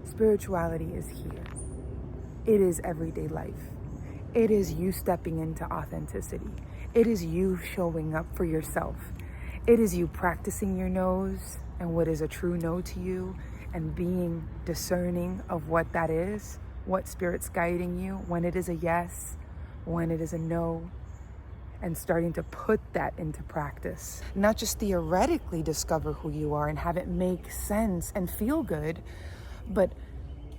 Spirituality is here. It is everyday life. It is you stepping into authenticity. It is you showing up for yourself. It is you practicing your no's and what is a true no to you, and being discerning of what that is, what spirit's guiding you, when it is a yes, when it is a no, and starting to put that into practice. Not just theoretically discover who you are and have it make sense and feel good, but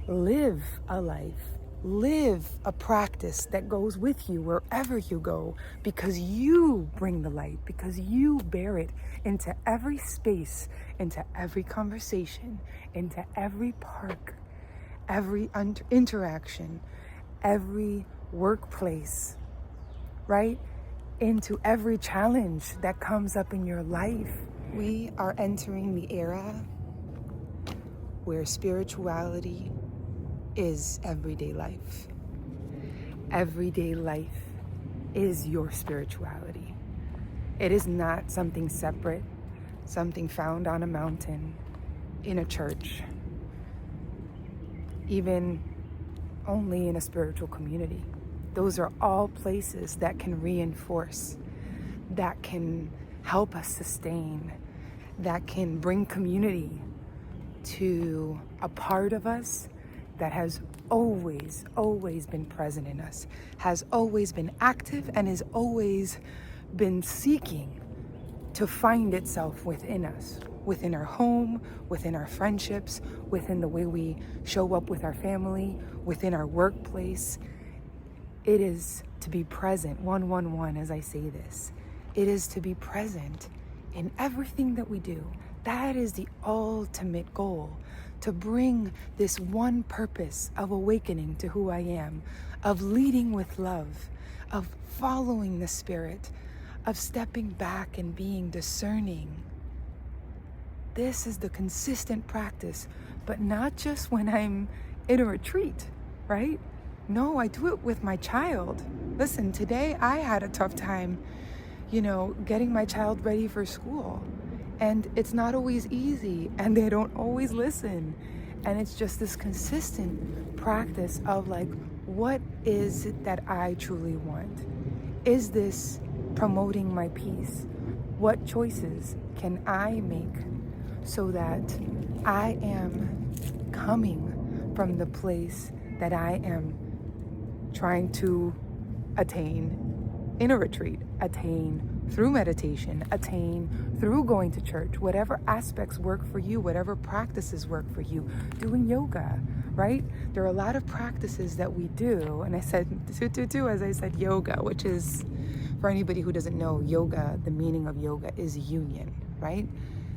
live a life, live a practice that goes with you wherever you go, because you bring the light, because you bear it into every space, into every conversation, into every park, every interaction, every workplace, right? Into every challenge that comes up in your life. We are entering the era where spirituality is everyday life. Everyday life is your spirituality. It is not something separate, something found on a mountain, in a church, even only in a spiritual community. Those are all places that can reinforce, that can help us sustain, that can bring community to a part of us that has always been present in us, has always been active, and has always been seeking to find itself within us, within our home, within our friendships, within the way we show up with our family, within our workplace. It is to be present, 111 as I say this. It is to be present in everything that we do. That is the ultimate goal, to bring this one purpose of awakening to who I am, of leading with love, of following the spirit, of stepping back and being discerning. This is the consistent practice, but not just when I'm in a retreat, right? No, I do it with my child. Listen, today I had a tough time, getting my child ready for school. And it's not always easy, and they don't always listen. And it's just this consistent practice of what is it that I truly want? Is this promoting my peace? What choices can I make so that I am coming from the place that I am trying to attain in a retreat, attain through meditation, attain through going to church, whatever aspects work for you, whatever practices work for you, doing yoga, right? There are a lot of practices that we do, and I said as I said yoga, which is, for anybody who doesn't know, yoga, the meaning of yoga is union, right?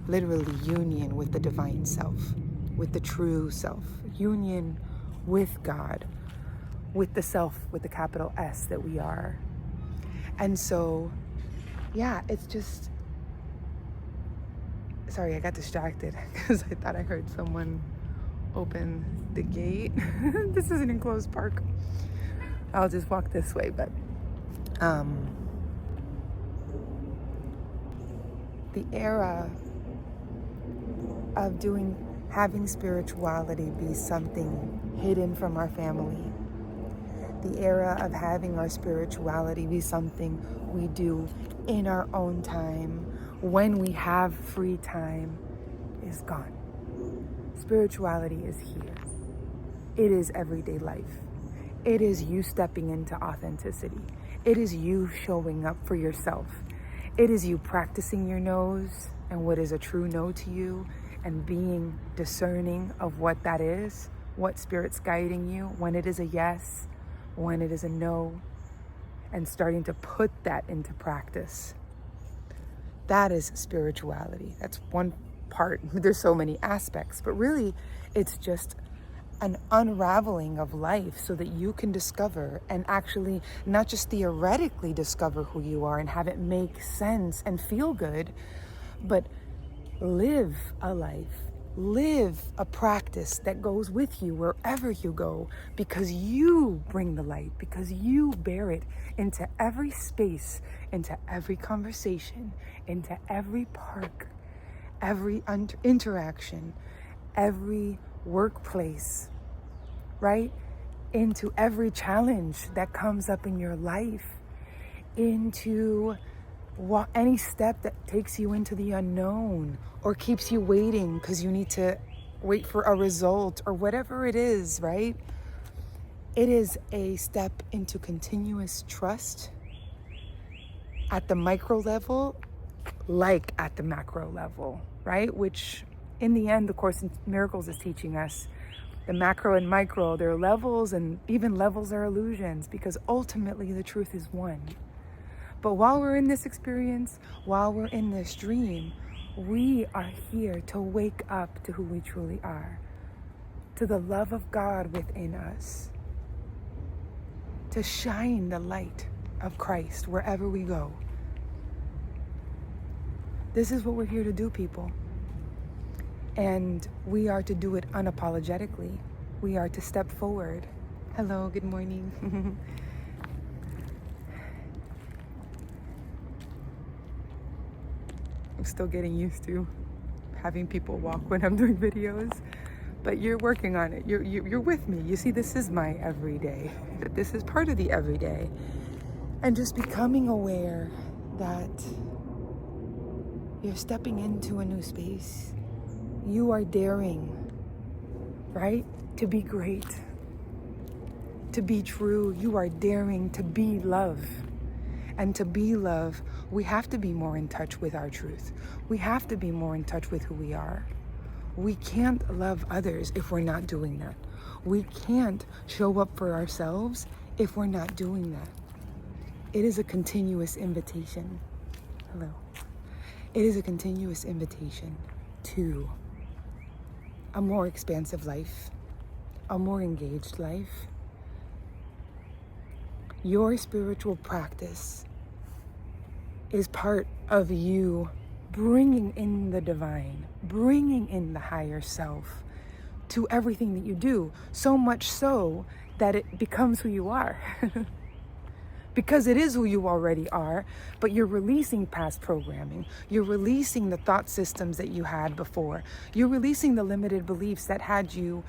Literally union with the divine self, with the true self, union with God, with the self, with the capital S that we are. And so, yeah, it's just, sorry, I got distracted because I thought I heard someone open the gate. This is an enclosed park. I'll just walk this way, but the era of having spirituality be something hidden from our family, the era of having our spirituality be something we do in our own time, when we have free time, is gone. Spirituality is here. It is everyday life. It is you stepping into authenticity. It is you showing up for yourself. It is you practicing your no's and what is a true no to you, and being discerning of what that is, what spirit's guiding you, when it is a yes, when it is a no, and starting to put that into practice. That is spirituality. That's one part. There's so many aspects, but really it's just an unraveling of life so that you can discover, and actually not just theoretically discover who you are and have it make sense and feel good, but live a life, live a practice that goes with you wherever you go, because you bring the light, because you bear it into every space, into every conversation, into every park, every interaction, every workplace, right? Into every challenge that comes up in your life, into any step that takes you into the unknown or keeps you waiting because you need to wait for a result or whatever it is, right? It is a step into continuous trust at the micro level, like at the macro level, right? Which in the end, the Course in Miracles is teaching us the macro and micro, they're levels, and even levels are illusions, because ultimately the truth is one. But while we're in this experience, while we're in this dream, we are here to wake up to who we truly are, to the love of God within us, to shine the light of Christ wherever we go. This is what we're here to do, people. And we are to do it unapologetically. We are to step forward. Hello, good morning. I'm still getting used to having people walk when I'm doing videos, but you're working on it. You're with me. You see, this is my everyday. This is part of the everyday. And just becoming aware that you're stepping into a new space. You are daring, right? To be great, to be true. You are daring to be love. And to be love, we have to be more in touch with our truth. We have to be more in touch with who we are. We can't love others if we're not doing that. We can't show up for ourselves if we're not doing that. It is a continuous invitation. Hello. It is a continuous invitation to a more expansive life, a more engaged life. Your spiritual practice is part of you bringing in the divine, bringing in the higher self to everything that you do, so much so that it becomes who you are. Because it is who you already are, but you're releasing past programming. You're releasing the thought systems that you had before. You're releasing the limited beliefs that had you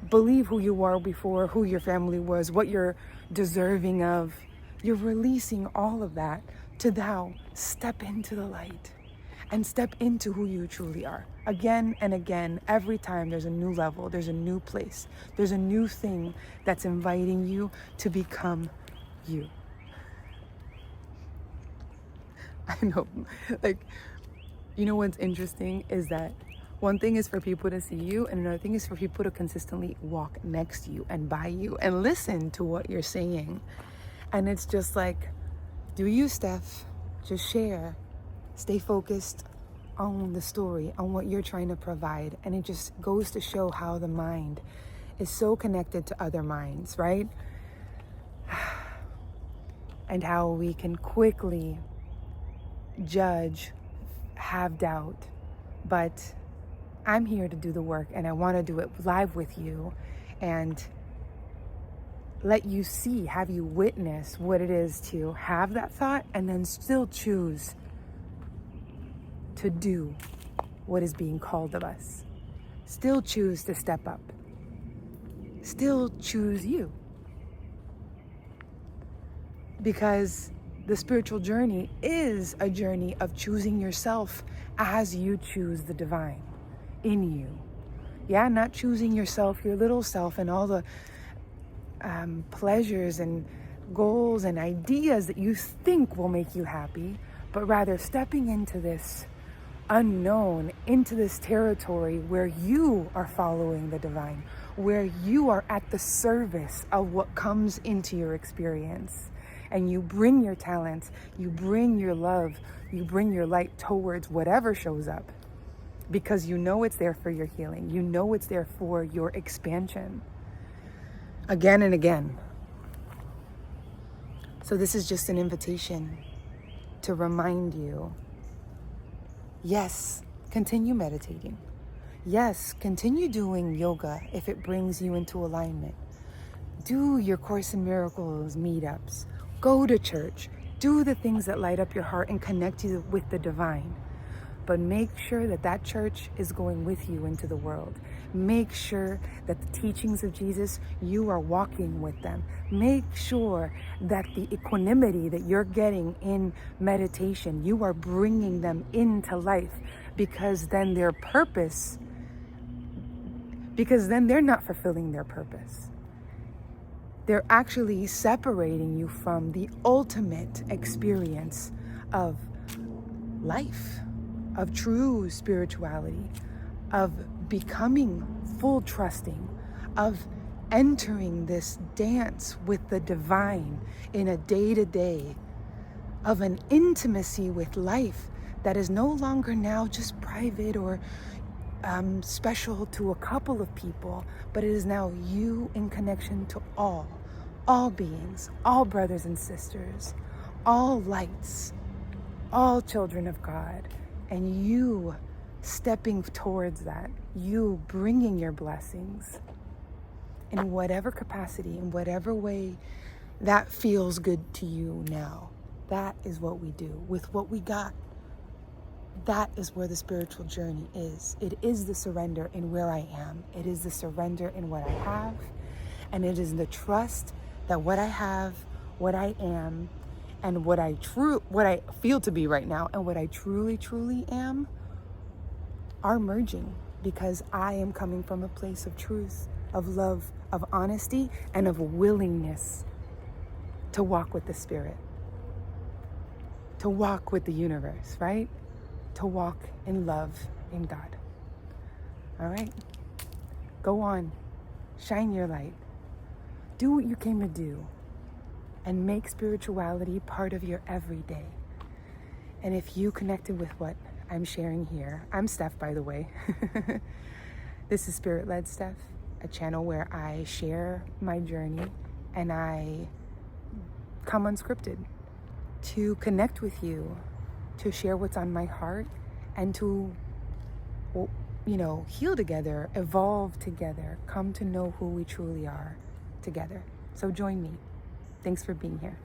believe who you were before, who your family was, what you're deserving of. You're releasing all of that to now step into the light and step into who you truly are. Again and again, every time there's a new level, there's a new place, there's a new thing that's inviting you to become you. I know, like, you know what's interesting is that one thing is for people to see you, and another thing is for people to consistently walk next to you and by you and listen to what you're saying. And it's just like, do you, Steph? Just share. Stay focused on the story, on what you're trying to provide. And it just goes to show how the mind is so connected to other minds, right? And how we can quickly judge, have doubt. But I'm here to do the work, and I want to do it live with you and let you see, have you witness what it is to have that thought and then still choose to do what is being called of us. Still choose to step up. Still choose you. Because the spiritual journey is a journey of choosing yourself as you choose the divine in you. Yeah, not choosing yourself, your little self, and all the pleasures and goals and ideas that you think will make you happy, but rather stepping into this unknown, into this territory where you are following the divine, where you are at the service of what comes into your experience. And you bring your talents, you bring your love, you bring your light towards whatever shows up, because you know it's there for your healing. You know it's there for your expansion. Again and again. So this is just an invitation to remind you, yes, continue meditating. Yes, continue doing yoga if it brings you into alignment. Do your Course in Miracles meetups. Go to church. Do the things that light up your heart and connect you with the divine. But make sure that that church is going with you into the world. Make sure that the teachings of Jesus, you are walking with them. Make sure that the equanimity that you're getting in meditation, you are bringing them into life, because then they're not fulfilling their purpose. They're actually separating you from the ultimate experience of life, of true spirituality, of becoming full trusting, of entering this dance with the divine in a day-to-day, of an intimacy with life that is no longer now just private or special to a couple of people, but it is now you in connection to all beings, all brothers and sisters, all lights, all children of God, and you stepping towards that, you bringing your blessings in whatever capacity, in whatever way that feels good to you now. That is what we do with what we got. That is where the spiritual journey is. It is the surrender in where I am. It is the surrender in what I have. And it is the trust that what I have, what I am, and what I feel to be right now, and what I truly, truly am, are merging, because I am coming from a place of truth, of love, of honesty, and of willingness to walk with the Spirit, to walk with the universe, right? To walk in love in God. All right? Go on. Shine your light. Do what you came to do, and make spirituality part of your everyday. And if you connected with what I'm sharing here, I'm Steph, by the way. This is Spirit-Led Steph, a channel where I share my journey and I come unscripted to connect with you, to share what's on my heart, and to, heal together, evolve together, come to know who we truly are together. So join me. Thanks for being here.